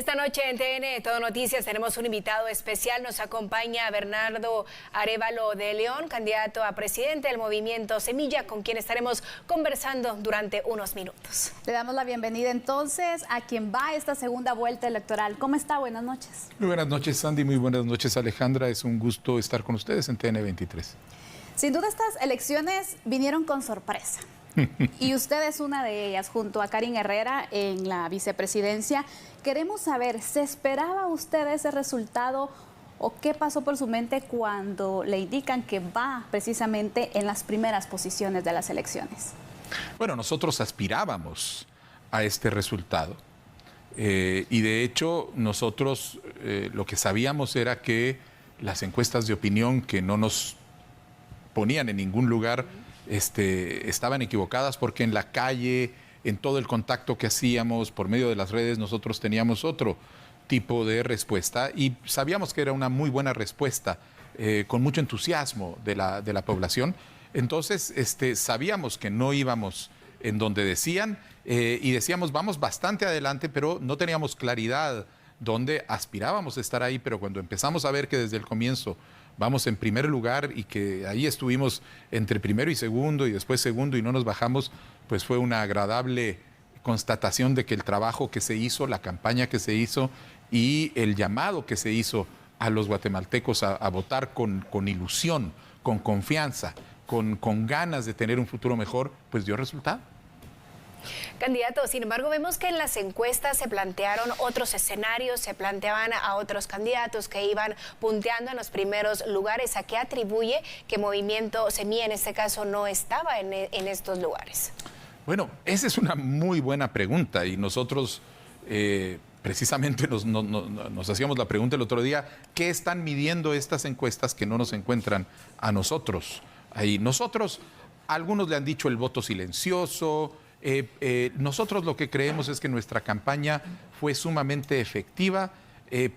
Esta noche en TN Todo Noticias tenemos un invitado especial. Nos acompaña Bernardo Arévalo de León, candidato a presidente del movimiento Semilla, con quien estaremos conversando durante unos minutos. Le damos la bienvenida entonces a quien va a esta segunda vuelta electoral. ¿Cómo está? Buenas noches. Muy buenas noches, Sandy. Muy buenas noches, Alejandra. Es un gusto estar con ustedes en TN 23. Sin duda estas elecciones vinieron con sorpresa. Y usted es una de ellas, junto a Karin Herrera en la vicepresidencia. Queremos saber, ¿se esperaba usted ese resultado o qué pasó por su mente cuando le indican que va precisamente en las primeras posiciones de las elecciones? Bueno, nosotros aspirábamos a este resultado y de hecho nosotros lo que sabíamos era que las encuestas de opinión que no nos ponían en ningún lugar estaban equivocadas, porque en la calle, en todo el contacto que hacíamos por medio de las redes, nosotros teníamos otro tipo de respuesta y sabíamos que era una muy buena respuesta, con mucho entusiasmo de la población. Entonces sabíamos que no íbamos en donde decían y decíamos vamos bastante adelante, pero no teníamos claridad dónde aspirábamos a estar ahí. Pero cuando empezamos a ver que desde el comienzo vamos en primer lugar y que ahí estuvimos entre primero y después segundo y no nos bajamos, pues fue una agradable constatación de que el trabajo que se hizo, la campaña que se hizo y el llamado que se hizo a los guatemaltecos a votar con ilusión, con confianza, con ganas de tener un futuro mejor, pues dio resultado. Candidato, sin embargo, vemos que en las encuestas se plantearon otros escenarios, se planteaban a otros candidatos que iban punteando en los primeros lugares. ¿A qué atribuye que Movimiento Semilla en este caso no estaba en estos lugares? Bueno, esa es una muy buena pregunta y nosotros precisamente nos hacíamos la pregunta el otro día: ¿qué están midiendo estas encuestas que no nos encuentran a nosotros? Ahí nosotros, algunos le han dicho el voto silencioso. Nosotros lo que creemos es que nuestra campaña fue sumamente efectiva,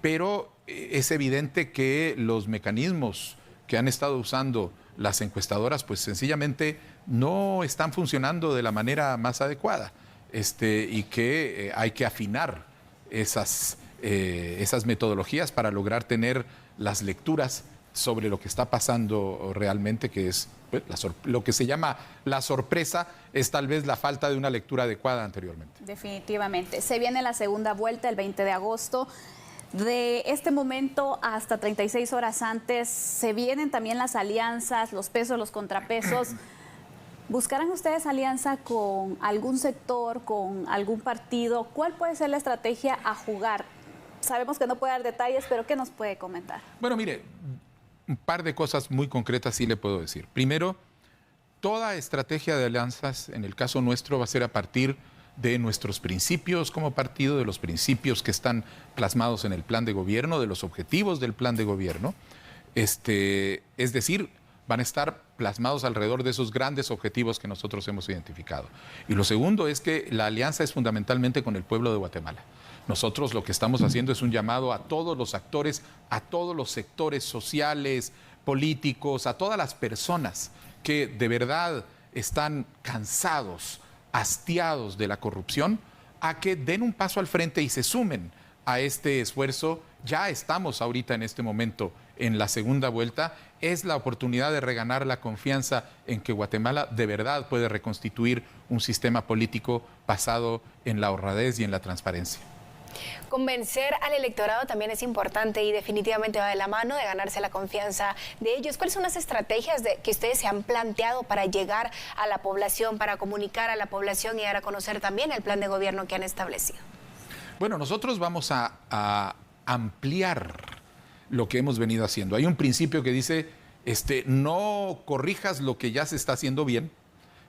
pero es evidente que los mecanismos que han estado usando las encuestadoras pues sencillamente no están funcionando de la manera más adecuada, y que hay que afinar esas metodologías para lograr tener las lecturas sobre lo que está pasando realmente, que es pues, lo que se llama la sorpresa, es tal vez la falta de una lectura adecuada anteriormente. Definitivamente. Se viene la segunda vuelta el 20 de agosto. De este momento hasta 36 horas antes, se vienen también las alianzas, los pesos, los contrapesos. ¿Buscarán ustedes alianza con algún sector, con algún partido? ¿Cuál puede ser la estrategia a jugar? Sabemos que no puede dar detalles, pero ¿qué nos puede comentar? Bueno, mire, un par de cosas muy concretas sí le puedo decir. Primero, toda estrategia de alianzas, en el caso nuestro, va a ser a partir de nuestros principios como partido, de los principios que están plasmados en el plan de gobierno, de los objetivos del plan de gobierno. Es decir, van a estar plasmados alrededor de esos grandes objetivos que nosotros hemos identificado. Y lo segundo es que la alianza es fundamentalmente con el pueblo de Guatemala. Nosotros lo que estamos haciendo es un llamado a todos los actores, a todos los sectores sociales, políticos, a todas las personas que de verdad están cansados, hastiados de la corrupción, a que den un paso al frente y se sumen a este esfuerzo. Ya estamos ahorita en este momento en la segunda vuelta. Es la oportunidad de reganar la confianza en que Guatemala de verdad puede reconstituir un sistema político basado en la honradez y en la transparencia. Convencer al electorado también es importante y definitivamente va de la mano de ganarse la confianza de ellos. ¿Cuáles son las estrategias que ustedes se han planteado para llegar a la población, para comunicar a la población y dar a conocer también el plan de gobierno que han establecido? Bueno, nosotros vamos a ampliar lo que hemos venido haciendo. Hay un principio que dice, no corrijas lo que ya se está haciendo bien,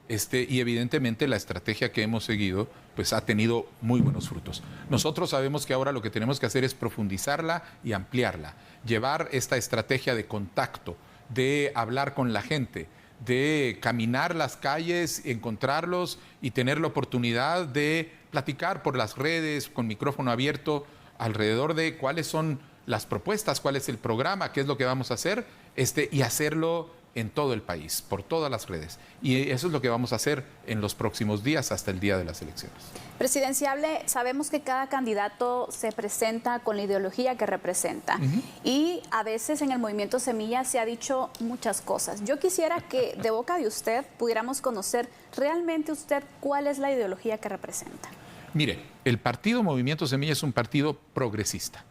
y evidentemente la estrategia que hemos seguido pues ha tenido muy buenos frutos. Nosotros sabemos que ahora lo que tenemos que hacer es profundizarla y ampliarla, llevar esta estrategia de contacto, de hablar con la gente, de caminar las calles, encontrarlos y tener la oportunidad de platicar por las redes con micrófono abierto alrededor de cuáles son las propuestas, cuál es el programa, qué es lo que vamos a hacer, y hacerlo en todo el país, por todas las redes. Y eso es lo que vamos a hacer en los próximos días hasta el día de las elecciones. Presidenciable, sabemos que cada candidato se presenta con la ideología que representa y a veces en el Movimiento Semilla se ha dicho muchas cosas. Yo quisiera que de boca de usted pudiéramos conocer realmente usted cuál es la ideología que representa. Mire, el partido Movimiento Semilla es un partido progresista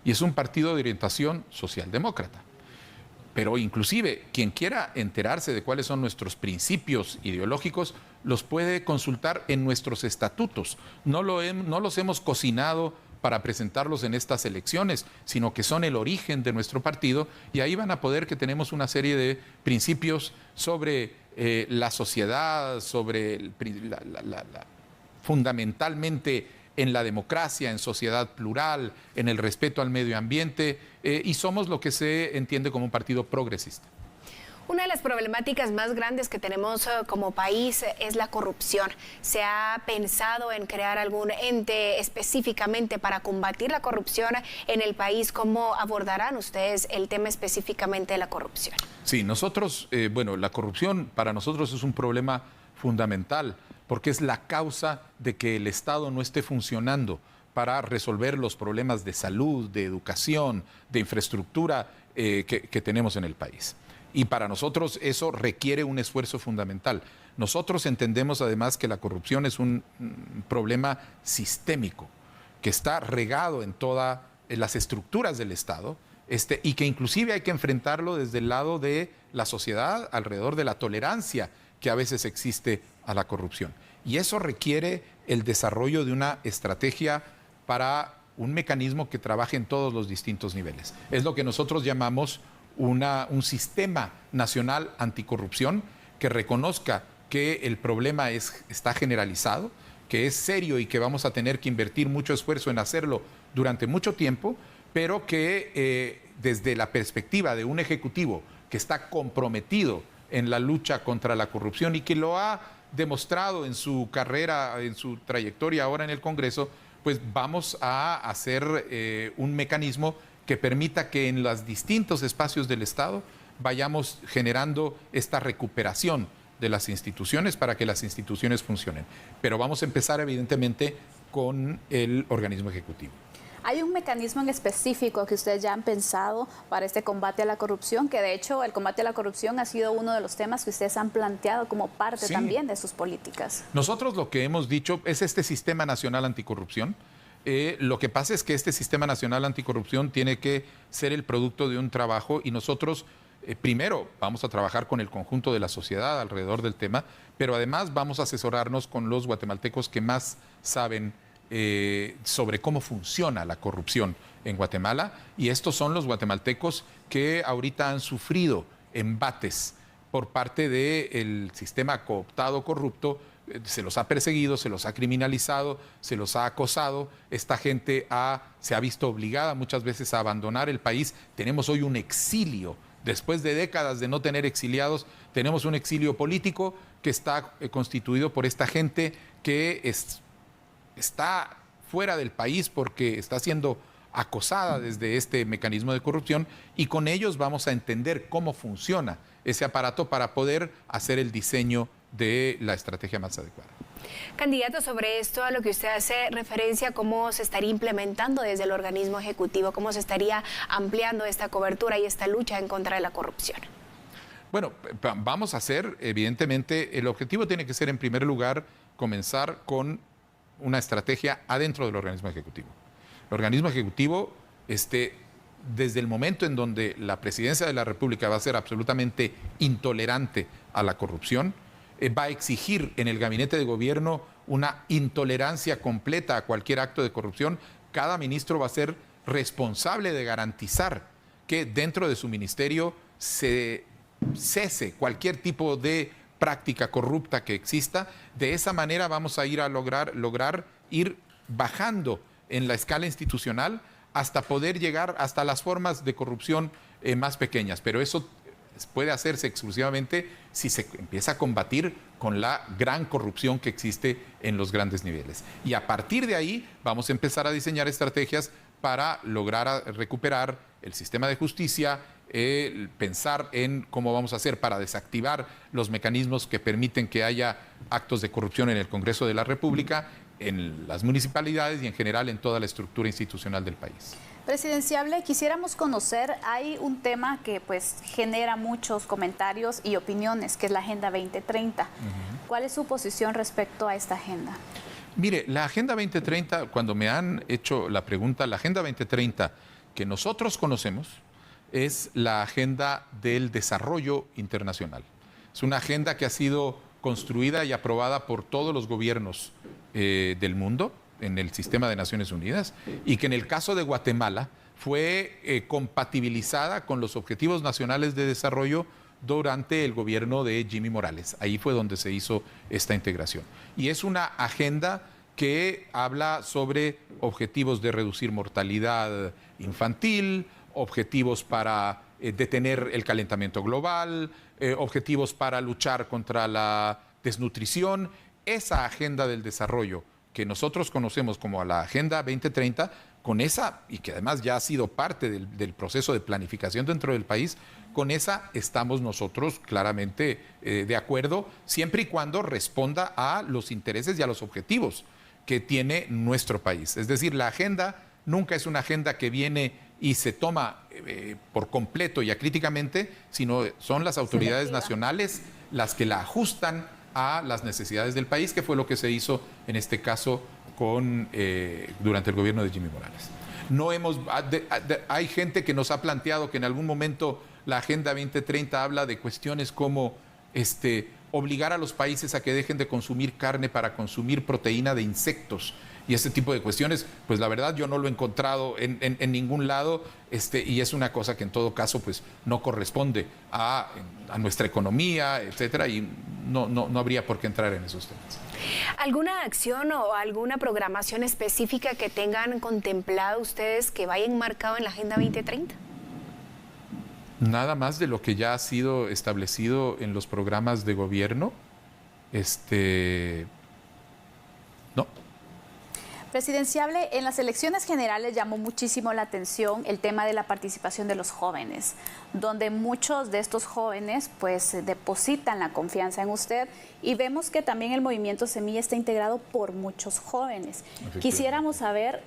y es un partido de orientación socialdemócrata. Pero inclusive quien quiera enterarse de cuáles son nuestros principios ideológicos, los puede consultar en nuestros estatutos. No los hemos cocinado para presentarlos en estas elecciones, sino que son el origen de nuestro partido, y ahí van a poder que tenemos una serie de principios sobre la sociedad, sobre fundamentalmente en la democracia, en sociedad plural, en el respeto al medio ambiente, y somos lo que se entiende como un partido progresista. Una de las problemáticas más grandes que tenemos como país es la corrupción. ¿Se ha pensado en crear algún ente específicamente para combatir la corrupción en el país? ¿Cómo abordarán ustedes el tema específicamente de la corrupción? Sí, nosotros, la corrupción para nosotros es un problema fundamental, porque es la causa de que el Estado no esté funcionando para resolver los problemas de salud, de educación, de infraestructura que tenemos en el país. Y para nosotros eso requiere un esfuerzo fundamental. Nosotros entendemos además que la corrupción es un problema sistémico, que está regado en todas las estructuras del Estado, y que inclusive hay que enfrentarlo desde el lado de la sociedad, alrededor de la tolerancia que a veces existe a la corrupción. Y eso requiere el desarrollo de una estrategia para un mecanismo que trabaje en todos los distintos niveles. Es lo que nosotros llamamos un sistema nacional anticorrupción que reconozca que el problema está generalizado, que es serio y que vamos a tener que invertir mucho esfuerzo en hacerlo durante mucho tiempo, pero que desde la perspectiva de un ejecutivo que está comprometido en la lucha contra la corrupción y que lo ha demostrado en su carrera, en su trayectoria ahora en el Congreso, pues vamos a hacer un mecanismo que permita que en los distintos espacios del Estado vayamos generando esta recuperación de las instituciones para que las instituciones funcionen. Pero vamos a empezar evidentemente con el organismo ejecutivo. ¿Hay un mecanismo en específico que ustedes ya han pensado para este combate a la corrupción? Que de hecho el combate a la corrupción ha sido uno de los temas que ustedes han planteado como parte también de sus políticas. Nosotros lo que hemos dicho es este Sistema Nacional Anticorrupción. Lo que pasa es que este Sistema Nacional Anticorrupción tiene que ser el producto de un trabajo y nosotros primero vamos a trabajar con el conjunto de la sociedad alrededor del tema, pero además vamos a asesorarnos con los guatemaltecos que más saben sobre cómo funciona la corrupción en Guatemala, y estos son los guatemaltecos que ahorita han sufrido embates por parte del sistema cooptado corrupto. Se los ha perseguido, se los ha criminalizado, se los ha acosado. Esta gente se ha visto obligada muchas veces a abandonar el país. Tenemos hoy un exilio. Después de décadas de no tener exiliados, tenemos un exilio político que está constituido por esta gente que está fuera del país porque está siendo acosada desde este mecanismo de corrupción, y con ellos vamos a entender cómo funciona ese aparato para poder hacer el diseño de la estrategia más adecuada. Candidato, sobre esto a lo que usted hace referencia, ¿cómo se estaría implementando desde el organismo ejecutivo? ¿Cómo se estaría ampliando esta cobertura y esta lucha en contra de la corrupción? Bueno, vamos a hacer, evidentemente, el objetivo tiene que ser, en primer lugar, comenzar con una estrategia adentro del organismo ejecutivo. El organismo ejecutivo, desde el momento en donde la presidencia de la República va a ser absolutamente intolerante a la corrupción, va a exigir en el gabinete de gobierno una intolerancia completa a cualquier acto de corrupción. Cada ministro va a ser responsable de garantizar que dentro de su ministerio se cese cualquier tipo de práctica corrupta que exista. De esa manera vamos a ir a lograr ir bajando en la escala institucional hasta poder llegar hasta las formas de corrupción más pequeñas. Pero eso puede hacerse exclusivamente si se empieza a combatir con la gran corrupción que existe en los grandes niveles. Y a partir de ahí vamos a empezar a diseñar estrategias para lograr recuperar el sistema de justicia, pensar en cómo vamos a hacer para desactivar los mecanismos que permiten que haya actos de corrupción en el Congreso de la República, en las municipalidades y en general en toda la estructura institucional del país. Presidenciable, quisiéramos conocer, hay un tema que pues genera muchos comentarios y opiniones, que es la Agenda 2030. ¿Cuál es su posición respecto a esta agenda? Mire, la Agenda 2030, cuando me han hecho la pregunta, la Agenda 2030 que nosotros conocemos es la Agenda del Desarrollo Internacional. Es una agenda que ha sido construida y aprobada por todos los gobiernos del mundo en el sistema de Naciones Unidas y que en el caso de Guatemala fue compatibilizada con los Objetivos Nacionales de Desarrollo durante el gobierno de Jimmy Morales. Ahí fue donde se hizo esta integración. Y es una agenda que habla sobre objetivos de reducir mortalidad infantil, objetivos para detener el calentamiento global, objetivos para luchar contra la desnutrición. Esa agenda del desarrollo que nosotros conocemos como la Agenda 2030, con esa, y que además ya ha sido parte del proceso de planificación dentro del país, con esa estamos nosotros claramente de acuerdo, siempre y cuando responda a los intereses y a los objetivos que tiene nuestro país. Es decir, la agenda nunca es una agenda que viene y se toma por completo y acríticamente, sino son las autoridades nacionales las que la ajustan a las necesidades del país, que fue lo que se hizo en este caso durante el gobierno de Jimmy Morales. Hay gente que nos ha planteado que en algún momento la Agenda 2030 habla de cuestiones como obligar a los países a que dejen de consumir carne para consumir proteína de insectos y ese tipo de cuestiones. Pues la verdad yo no lo he encontrado en ningún lado, y es una cosa que en todo caso pues no corresponde a nuestra economía, etcétera, y no habría por qué entrar en esos temas. ¿Alguna acción o alguna programación específica que tengan contemplado ustedes que vaya enmarcado en la Agenda 2030? Nada más de lo que ya ha sido establecido en los programas de gobierno. No. Presidenciable, en las elecciones generales llamó muchísimo la atención el tema de la participación de los jóvenes, donde muchos de estos jóvenes pues depositan la confianza en usted y vemos que también el movimiento Semilla está integrado por muchos jóvenes. Quisiéramos saber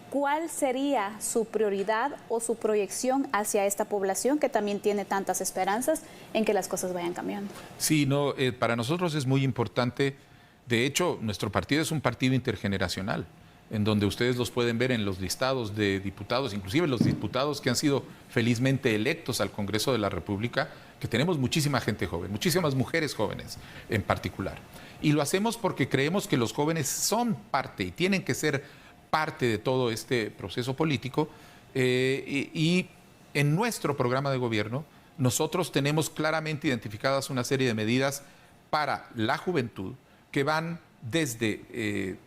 cuál sería su prioridad o su proyección hacia esta población que también tiene tantas esperanzas en que las cosas vayan cambiando. Sí, no, para nosotros es muy importante. De hecho, nuestro partido es un partido intergeneracional, en donde ustedes los pueden ver en los listados de diputados, inclusive los diputados que han sido felizmente electos al Congreso de la República, que tenemos muchísima gente joven, muchísimas mujeres jóvenes en particular. Y lo hacemos porque creemos que los jóvenes son parte y tienen que ser parte de todo este proceso político, y en nuestro programa de gobierno nosotros tenemos claramente identificadas una serie de medidas para la juventud que van desde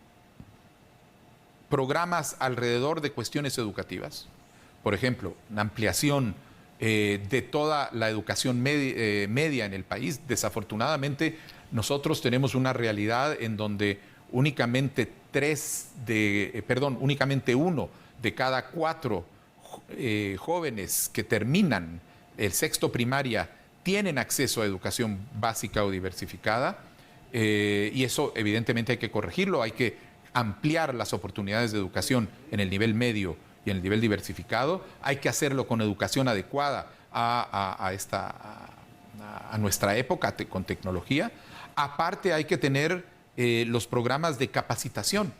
programas alrededor de cuestiones educativas, por ejemplo, una ampliación de toda la educación media en el país. Desafortunadamente, nosotros tenemos una realidad en donde únicamente uno de cada 4 jóvenes que terminan el sexto primaria tienen acceso a educación básica o diversificada, y eso evidentemente hay que corregirlo, hay que ampliar las oportunidades de educación en el nivel medio y en el nivel diversificado, hay que hacerlo con educación adecuada a nuestra época, con tecnología. Aparte hay que tener los programas de capacitación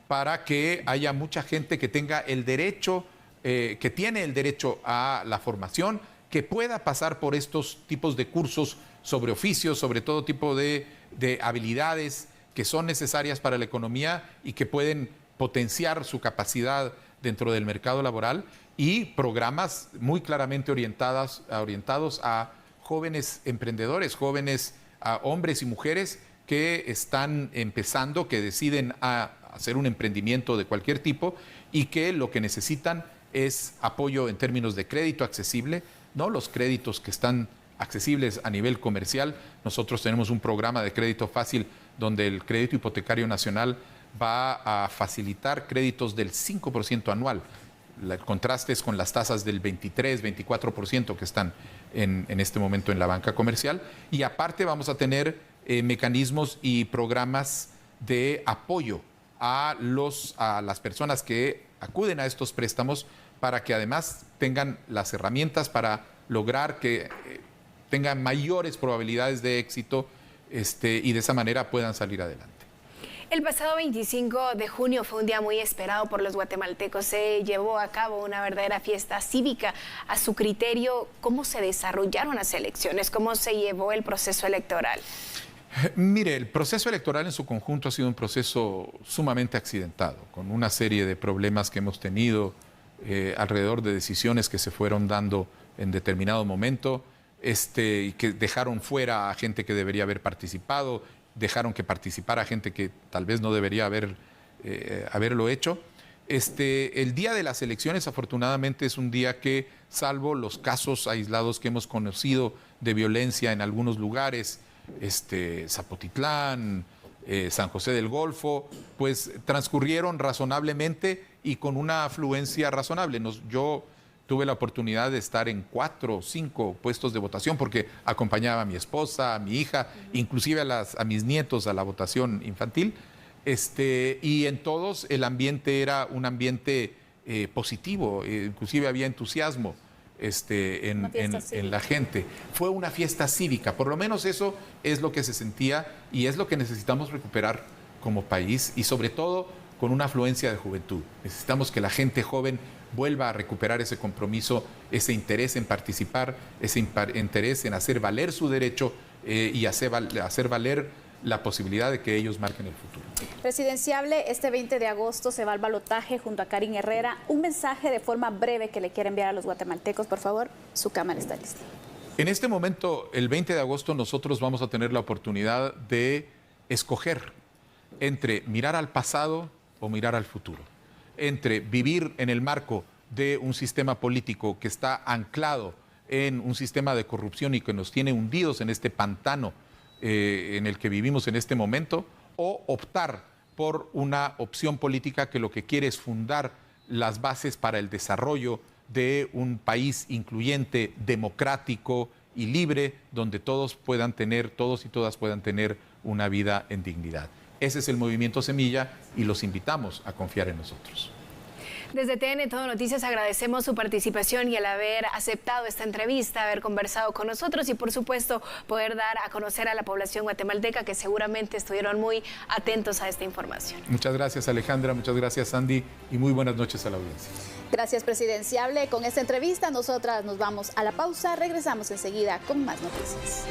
para que haya mucha gente que tenga el derecho, que tiene el derecho a la formación, que pueda pasar por estos tipos de cursos sobre oficios, sobre todo tipo de habilidades que son necesarias para la economía y que pueden potenciar su capacidad dentro del mercado laboral, y programas muy claramente orientados a jóvenes emprendedores, jóvenes hombres y mujeres que están empezando, que deciden hacer un emprendimiento de cualquier tipo y que lo que necesitan es apoyo en términos de crédito accesible, no los créditos que están accesibles a nivel comercial. Nosotros tenemos un programa de crédito fácil donde el Crédito Hipotecario Nacional va a facilitar créditos del 5% anual el contraste es con las tasas del 23, 24% que están en este momento en la banca comercial. Y aparte vamos a tener mecanismos y programas de apoyo a las personas que acuden a estos préstamos para que además tengan las herramientas para lograr que tengan mayores probabilidades de éxito y de esa manera puedan salir adelante. El pasado 25 de junio fue un día muy esperado por los guatemaltecos. Se llevó a cabo una verdadera fiesta cívica. A su criterio, ¿cómo se desarrollaron las elecciones? ¿Cómo se llevó el proceso electoral? Mire, el proceso electoral en su conjunto ha sido un proceso sumamente accidentado, con una serie de problemas que hemos tenido alrededor de decisiones que se fueron dando en determinado momento y que dejaron fuera a gente que debería haber participado, dejaron que participara gente que tal vez no debería haberlo hecho. El día de las elecciones, afortunadamente, es un día que, salvo los casos aislados que hemos conocido de violencia en algunos lugares, Zapotitlán, San José del Golfo, pues transcurrieron razonablemente y con una afluencia razonable. Yo tuve la oportunidad de estar en 4 o 5 puestos de votación porque acompañaba a mi esposa, a mi hija, inclusive a mis nietos a la votación infantil. Y en todos el ambiente era un ambiente positivo, inclusive había entusiasmo en la gente. Fue una fiesta cívica, por lo menos eso es lo que se sentía y es lo que necesitamos recuperar como país y sobre todo con una afluencia de juventud. Necesitamos que la gente joven vuelva a recuperar ese compromiso, ese interés en participar, ese interés en hacer valer su derecho y hacer valer la posibilidad de que ellos marquen el futuro. Presidenciable, este 20 de agosto se va al balotaje junto a Karin Herrera. Un mensaje de forma breve que le quiera enviar a los guatemaltecos, por favor. Su cámara está lista. En este momento, el 20 de agosto, nosotros vamos a tener la oportunidad de escoger entre mirar al pasado o mirar al futuro, entre vivir en el marco de un sistema político que está anclado en un sistema de corrupción y que nos tiene hundidos en este pantano en el que vivimos en este momento, o optar por una opción política que lo que quiere es fundar las bases para el desarrollo de un país incluyente, democrático y libre, donde todos y todas puedan tener una vida en dignidad. Ese es el Movimiento Semilla y los invitamos a confiar en nosotros. Desde TN Todo Noticias agradecemos su participación y el haber aceptado esta entrevista, haber conversado con nosotros y por supuesto poder dar a conocer a la población guatemalteca que seguramente estuvieron muy atentos a esta información. Muchas gracias, Alejandra, muchas gracias, Sandy, y muy buenas noches a la audiencia. Gracias, presidenciable. Con esta entrevista nosotras nos vamos a la pausa, regresamos enseguida con más noticias.